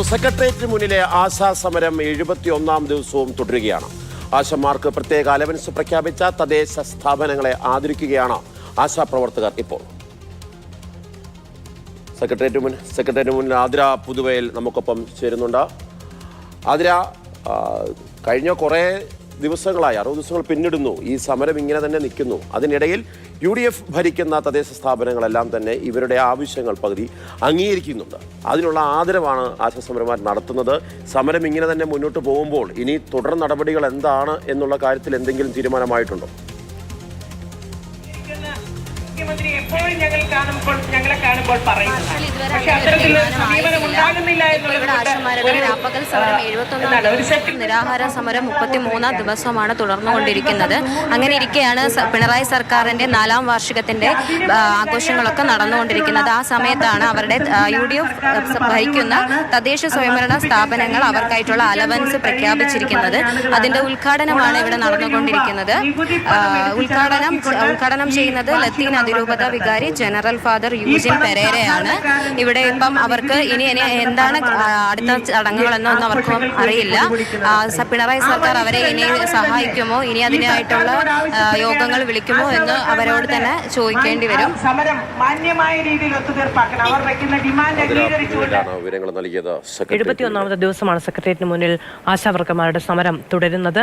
സെക്രട്ടേറിയറ്റിന് മുന്നിലെ ആശാ സമരം 71-ാം ദിവസവും തുടരുകയാണ്. ആശമാർക്ക് പ്രത്യേക അലവൻസ് പ്രഖ്യാപിച്ച തദ്ദേശ സ്ഥാപനങ്ങളെ ആദരിക്കുകയാണ് ആശാപ്രവർത്തകർ. ഇപ്പോൾ സെക്രട്ടേറിയറ്റിന് മുന്നിൽ ആതിര പുതുവയിൽ നമുക്കൊപ്പം ചേരുന്നുണ്ട്. ആതിര, കഴിഞ്ഞ കുറേ ദിവസങ്ങളായി 60 ദിവസങ്ങൾ പിന്നിടുന്നു ഈ സമരം ഇങ്ങനെ തന്നെ നിൽക്കുന്നു. അതിനിടയിൽ UDF ഭരിക്കുന്ന തദ്ദേശ സ്ഥാപനങ്ങളെല്ലാം തന്നെ ഇവരുടെ ആവശ്യങ്ങൾ പകുതി അംഗീകരിക്കുന്നുണ്ട്. അതിനുള്ള ആദരവാണ് ആശാസമരന്മാർ നടത്തുന്നത്. സമരം ഇങ്ങനെ തന്നെ മുന്നോട്ട് പോകുമ്പോൾ ഇനി തുടർ നടപടികൾ എന്താണ് എന്നുള്ള കാര്യത്തിൽ എന്തെങ്കിലും തീരുമാനമായിട്ടുണ്ടോ? മുഖ്യമന്ത്രി എപ്പോഴും ഞങ്ങളെ കാണുമ്പോൾ പറയുന്നത് പക്ഷേ അത്തരത്തിലുള്ള സമീപനം ഉണ്ടാകുന്നില്ല രാപ്പകൽ സമരം 71 നിരാഹാര സമരം 33-ാം ദിവസമാണ് തുടർന്നുകൊണ്ടിരിക്കുന്നത്. അങ്ങനെ ഇരിക്കെയാണ് പിണറായി സർക്കാരിന്റെ 4ാം വാർഷികത്തിന്റെ ആഘോഷങ്ങളൊക്കെ നടന്നുകൊണ്ടിരിക്കുന്നത്. ആ സമയത്താണ് അവരുടെ UDF ഭരിക്കുന്ന തദ്ദേശ സ്വയംഭരണ സ്ഥാപനങ്ങൾ അവർക്കായിട്ടുള്ള അലവൻസ് പ്രഖ്യാപിച്ചിരിക്കുന്നത്. അതിന്റെ ഉദ്ഘാടനമാണ് ഇവിടെ നടന്നുകൊണ്ടിരിക്കുന്നത്. ഉദ്ഘാടനം ചെയ്യുന്നത് ലത്തീൻ അതിരൂപത വികാരി ജനറൽ ഫാദർ യൂജിൻ പെരേരയാണ്. ഇവിടെ ഇപ്പം അവർക്ക് ഇനി എന്താണ് അടുത്ത ചടങ്ങുകളെന്നൊന്നും അവർക്കും അറിയില്ല. പിണറായി സർക്കാർ അവരെ ഇനി സഹായിക്കുമോ, ഇനി അതിനായിട്ടുള്ള യോഗങ്ങൾ വിളിക്കുമോ എന്ന് അവരോട് തന്നെ ചോദിക്കേണ്ടി വരും. സമരം മാന്യമായ രീതിയിൽ ഒത്തുതീർപ്പാക്കണം. അവർ വയ്ക്കുന്ന ഡിമാൻഡ് അംഗീകരിച്ചുകൊണ്ട് 71-ാമത്തെ ദിവസമാണ് സെക്രട്ടേറിയറ്റിന് മുന്നിൽ ആശാവർക്കർമാരുടെ സമരം തുടരുന്നത്.